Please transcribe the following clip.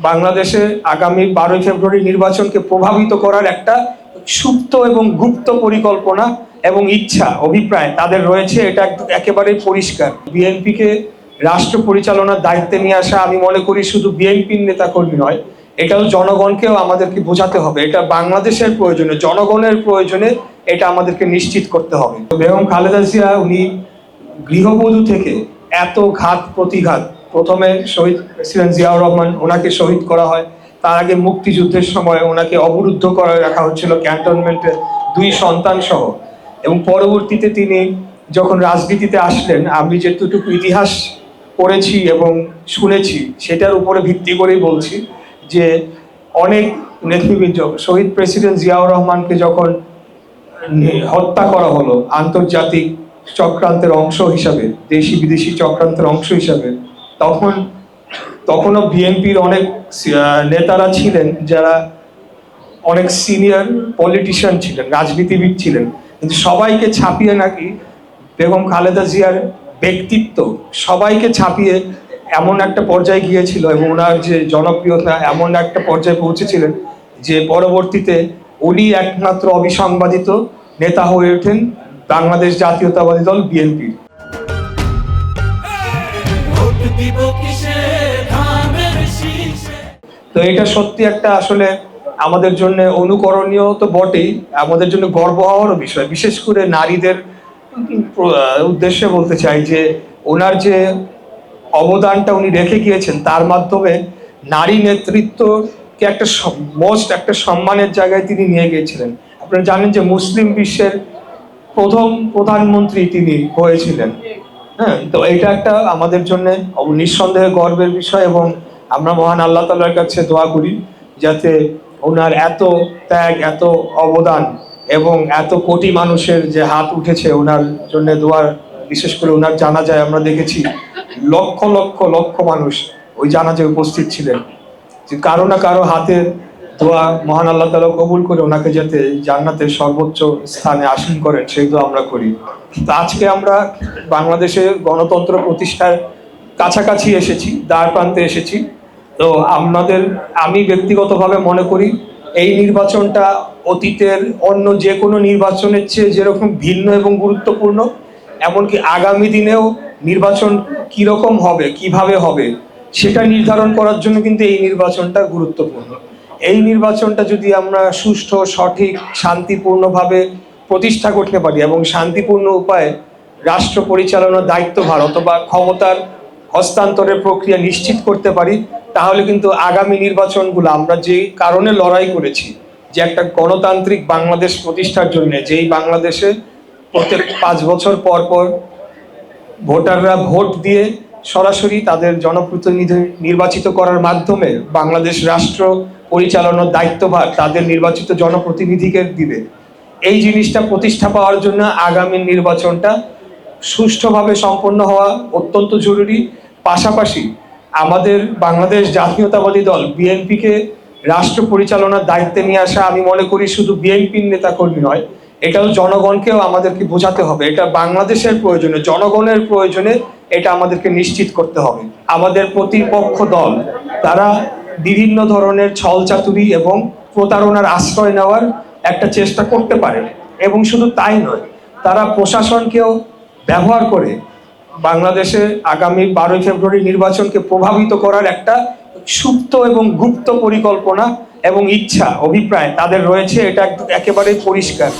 বাংলাদেশে আগামী 12ই ফেব্রুয়ারি নির্বাচনকে প্রভাবিত করার একটা সুপ্ত এবং গুপ্ত পরিকল্পনা এবং ইচ্ছা অভিপ্রায় তাদের রয়েছে, এটা একেবারে পরিষ্কার। বিএনপিকে রাষ্ট্র পরিচালনার দায়িত্বে নিয়ে আসা, আমি মনে করি শুধু বিএনপির নেতাকর্মী নয়, এটাও জনগণকেও আমাদেরকে বোঝাতে হবে। এটা বাংলাদেশের প্রয়োজনে, জনগণের প্রয়োজনে এটা আমাদেরকে নিশ্চিত করতে হবে। বেগম খালেদা জিয়া উনি গৃহবধূ থেকে এত ঘাত প্রতিঘাত, প্রথমে শহীদ প্রেসিডেন্ট জিয়াউর রহমান, ওনাকে শহীদ করা হয়। তার আগে মুক্তিযুদ্ধের সময় ওনাকে অবরুদ্ধ করে রাখা হচ্ছিল ক্যান্টনমেন্টে, 2 সন্তান সহ। এবং পরবর্তীতে তিনি যখন রাজনীতিতে আসলেন, আমি যেটুকু ইতিহাস পড়েছি এবং শুনেছি সেটার উপরে ভিত্তি করেই বলছি যে অনেক নেতৃবৃন্দ, শহীদ প্রেসিডেন্ট জিয়াউর রহমানকে যখন হত্যা করা হলো আন্তর্জাতিক চক্রান্তের অংশ হিসাবে, দেশি বিদেশি চক্রান্তের অংশ হিসাবে, তখনও বিএনপির অনেক নেতারা ছিলেন যারা অনেক সিনিয়র পলিটিশিয়ান ছিলেন, রাজনীতিবিদ ছিলেন, কিন্তু সবাইকে ছাপিয়ে নাকি বেগম খালেদা জিয়ার ব্যক্তিত্ব সবাইকে ছাপিয়ে এমন একটা পর্যায়ে গিয়েছিল এবং ওনার যে জনপ্রিয়তা এমন একটা পর্যায়ে পৌঁছেছিলেন যে পরবর্তীতে উনি একমাত্র অবিসংবাদিত নেতা হয়ে ওঠেন বাংলাদেশ জাতীয়তাবাদী দল বিএনপির। তো এটা সত্যি একটা আসলে আমাদের জন্য অনুকরণীয় তো বটেই, আমাদের জন্য গর্ব হওয়ারও বিষয়। বিশেষ করে নারীদের উদ্দেশ্যে বলতে চাই যে ওনার যে অবদানটা উনি রেখে গিয়েছেন, তার মাধ্যমে নারী নেতৃত্বকে একটা সম্মানের জায়গায় তিনি নিয়ে গিয়েছিলেন। আপনারা জানেন যে মুসলিম বিশ্বের প্রথম প্রধানমন্ত্রী তিনি হয়েছিলেন। হ্যাঁ, তো এটা একটা আমাদের জন্য নিঃসন্দেহে গর্বের বিষয় এবং আমরা মহান আল্লাহ তাআলার কাছে দোয়া করি যাতে ওনার এত ত্যাগ, এত অবদান এবং এত কোটি মানুষের যে হাত উঠেছে ওনার জন্য দোয়ার, বিশেষ করে ওনার জানাজায় আমরা দেখেছি লক্ষ লক্ষ লক্ষ মানুষ ওই জানাজায় উপস্থিত ছিলেন, যে কারো না কারো হাতের দোয়া মহান আল্লাহ তাআলা কবুল করে ওনাকে যাতে জান্নাতের সর্বোচ্চ স্থানে আসীন করেন সেই দোয়া আমরা করি। তো আজকে আমরা বাংলাদেশে গণতন্ত্র প্রতিষ্ঠার কাছাকাছি এসেছি, দ্বার প্রান্তে এসেছি। তো আমি ব্যক্তিগতভাবে মনে করি এই নির্বাচনটা অতীতের অন্য যে কোনো নির্বাচনের চেয়ে যেরকম ভিন্ন এবং গুরুত্বপূর্ণ, এমনকি আগামী দিনেও নির্বাচন কিরকম হবে, কিভাবে হবে সেটা নির্ধারণ করার জন্য কিন্তু এই নির্বাচনটা গুরুত্বপূর্ণ। এই নির্বাচনটা যদি আমরা সুষ্ঠু, সঠিক, শান্তিপূর্ণভাবে প্রতিষ্ঠা করতে পারি এবং শান্তিপূর্ণ উপায়ে রাষ্ট্র পরিচালনার দায়িত্বভার অথবা ক্ষমতার হস্তান্তরের প্রক্রিয়া নিশ্চিত করতে পারি, তাহলে কিন্তু আগামী নির্বাচনগুলো আমরা যে কারণে লড়াই করেছি, যে একটা গণতান্ত্রিক বাংলাদেশ প্রতিষ্ঠার জন্য, যেই বাংলাদেশে প্রত্যেক 5 বছর পর পর ভোটাররা ভোট দিয়ে সরাসরি তাদের জনপ্রতিনিধি নির্বাচিত করার মাধ্যমে বাংলাদেশ রাষ্ট্র পরিচালনার দায়িত্বভার তাদের নির্বাচিত জনপ্রতিনিধিকে দিবে, এই জিনিসটা প্রতিষ্ঠা পাওয়ার জন্য আগামী নির্বাচনটা সুষ্ঠুভাবে সম্পন্ন হওয়া অত্যন্ত জরুরি। পাশাপাশি আমাদের বাংলাদেশ জাতীয়তাবাদী দল বিএনপিকে রাষ্ট্র পরিচালনার দায়িত্বে নিয়ে আসা, আমি মনে করি শুধু বিএনপির নেতাকর্মী নয়, এটাও জনগণকেও আমাদেরকে বোঝাতে হবে। এটা বাংলাদেশের প্রয়োজনে, জনগণের প্রয়োজনে এটা আমাদেরকে নিশ্চিত করতে হবে। আমাদের প্রতিপক্ষ দল তারা বিভিন্ন ধরনের ছলচাতুরি এবং প্রতারণার আশ্রয় নেওয়ার একটা চেষ্টা করতে পারে এবং শুধু তাই নয়, তারা প্রশাসনকেও ব্যবহার করে বাংলাদেশে আগামী 12ই ফেব্রুয়ারি নির্বাচনকে প্রভাবিত করার একটা সুপ্ত এবং গুপ্ত পরিকল্পনা এবং ইচ্ছা অভিপ্রায় তাদের রয়েছে, এটা একেবারে পরিষ্কার।